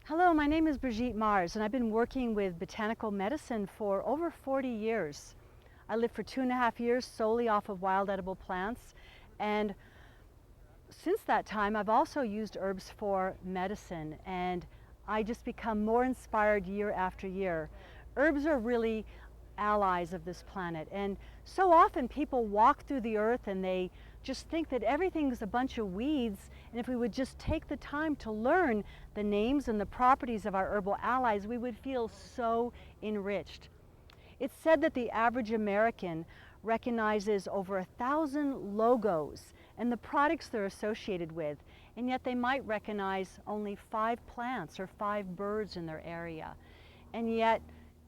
Hello, my name is Brigitte Mars, and I've been working with botanical medicine for over 40 years. I lived for 2.5 years solely off of wild edible plants, and since that time I've also used herbs for medicine, and I just become more inspired year after year. Herbs are really allies of this planet, and so often people walk through the earth and they just think that everything's a bunch of weeds, and if we would just take the time to learn the names and the properties of our herbal allies, we would feel so enriched. It's said that the average American recognizes over 1,000 logos and the products they're associated with, and yet they might recognize only 5 plants or 5 birds in their area. And yet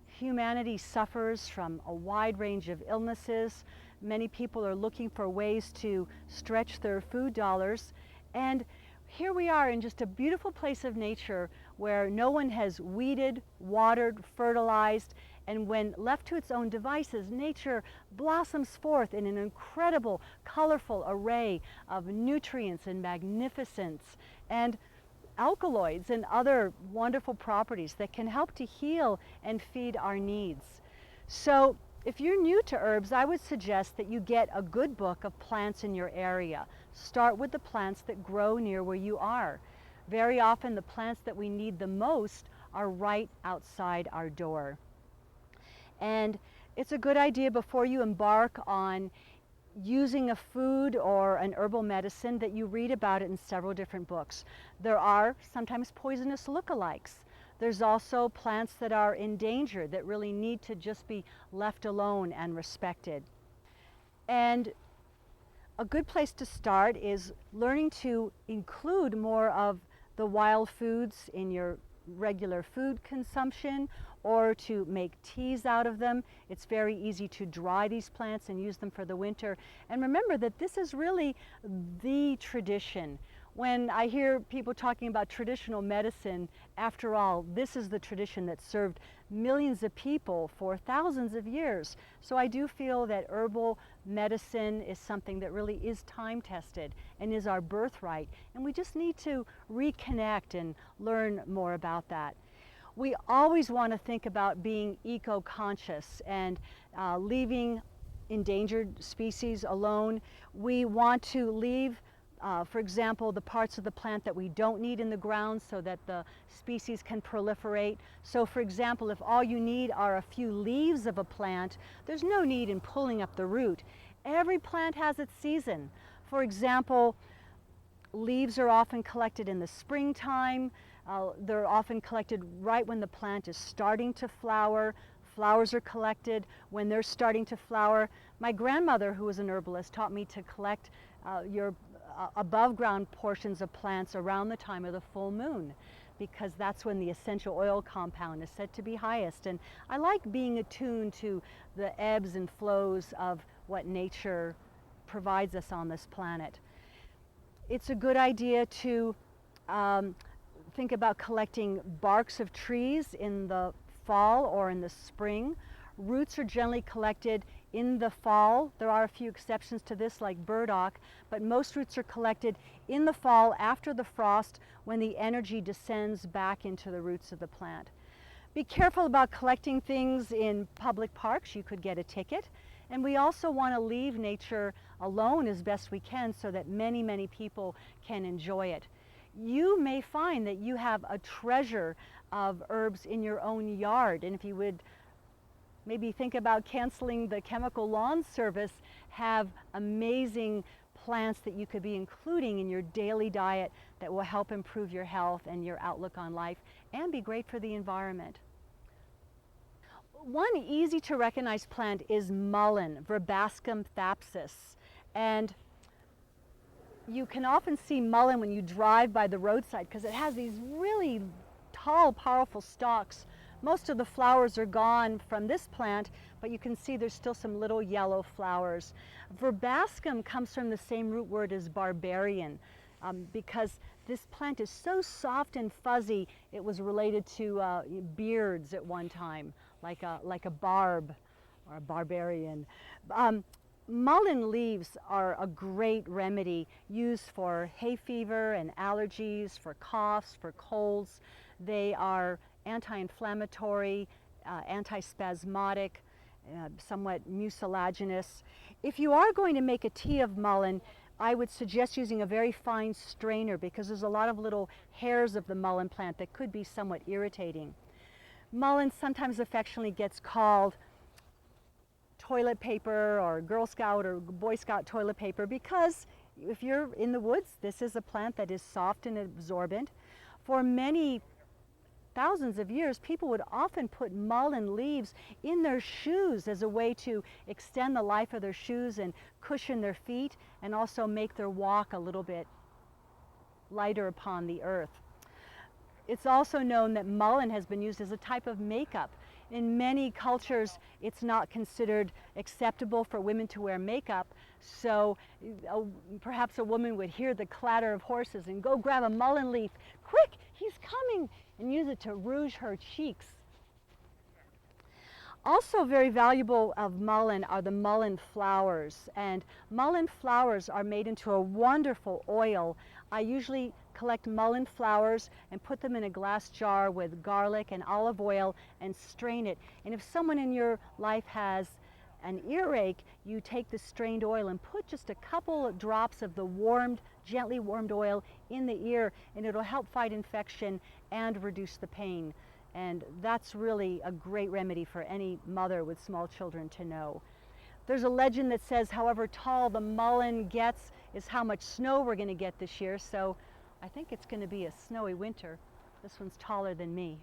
humanity suffers from a wide range of illnesses. Many people are looking for ways to stretch their food dollars, and here we are in just a beautiful place of nature where no one has weeded, watered, fertilized, and when left to its own devices, nature blossoms forth in an incredible, colorful array of nutrients and magnificence and alkaloids and other wonderful properties that can help to heal and feed our needs. So if you're new to herbs, I would suggest that you get a good book of plants in your area. Start with the plants that grow near where you are. Very often the plants that we need the most are right outside our door. And it's a good idea before you embark on using a food or an herbal medicine that you read about it in several different books. There are sometimes poisonous lookalikes. There's also plants that are endangered that really need to just be left alone and respected. And a good place to start is learning to include more of the wild foods in your regular food consumption, or to make teas out of them. It's very easy to dry these plants and use them for the winter. And remember that this is really the tradition. When I hear people talking about traditional medicine, after all, this is the tradition that served millions of people for thousands of years. So I do feel that herbal medicine is something that really is time tested and is our birthright. And we just need to reconnect and learn more about that. We always want to think about being eco-conscious and leaving endangered species alone. We want to leave for example, the parts of the plant that we don't need in the ground so that the species can proliferate. So for example, if all you need are a few leaves of a plant, there's no need in pulling up the root. Every plant has its season. For example, leaves are often collected in the springtime. They're often collected right when the plant is starting to flower. Flowers are collected when they're starting to flower. My grandmother, who was an herbalist, taught me to collect your above ground portions of plants around the time of the full moon, because that's when the essential oil compound is said to be highest. And I like being attuned to the ebbs and flows of what nature provides us on this planet. It's a good idea to think about collecting barks of trees in the fall or in the spring. Roots are generally collected in the fall. There are a few exceptions to this, like burdock, but most roots are collected in the fall after the frost, when the energy descends back into the roots of the plant. Be careful about collecting things in public parks. You could get a ticket. And we also want to leave nature alone as best we can so that many, many people can enjoy it. You may find that you have a treasure of herbs in your own yard, and if you would maybe think about canceling the chemical lawn service, have amazing plants that you could be including in your daily diet that will help improve your health and your outlook on life and be great for the environment. One easy to recognize plant is mullein, Verbascum thapsus, and you can often see mullein when you drive by the roadside because it has these really tall, powerful stalks. Most of the flowers are gone from this plant, but you can see there's still some little yellow flowers. Verbascum comes from the same root word as barbarian, because this plant is so soft and fuzzy, it was related to beards at one time, like a barb or a barbarian. Mullein leaves are a great remedy used for hay fever and allergies, for coughs, for colds. They are anti-inflammatory, antispasmodic, somewhat mucilaginous. If you are going to make a tea of mullein, I would suggest using a very fine strainer because there's a lot of little hairs of the mullein plant that could be somewhat irritating. Mullein sometimes affectionately gets called toilet paper or Girl Scout or Boy Scout toilet paper because if you're in the woods, this is a plant that is soft and absorbent. For many thousands of years, people would often put mullein leaves in their shoes as a way to extend the life of their shoes and cushion their feet and also make their walk a little bit lighter upon the earth. It's also known that mullein has been used as a type of makeup. In many cultures, it's not considered acceptable for women to wear makeup, so perhaps a woman would hear the clatter of horses and go grab a mullein leaf. Quick, he's coming, and use it to rouge her cheeks. Also very valuable of mullein are the mullein flowers, and mullein flowers are made into a wonderful oil. I usually collect mullein flowers and put them in a glass jar with garlic and olive oil and strain it. And if someone in your life has an earache, you take the strained oil and put just a couple of drops of the warmed, gently warmed oil in the ear, and it'll help fight infection and reduce the pain. And that's really a great remedy for any mother with small children to know. There's a legend that says however tall the mullein gets is how much snow we're going to get this year, so I think it's going to be a snowy winter. This one's taller than me.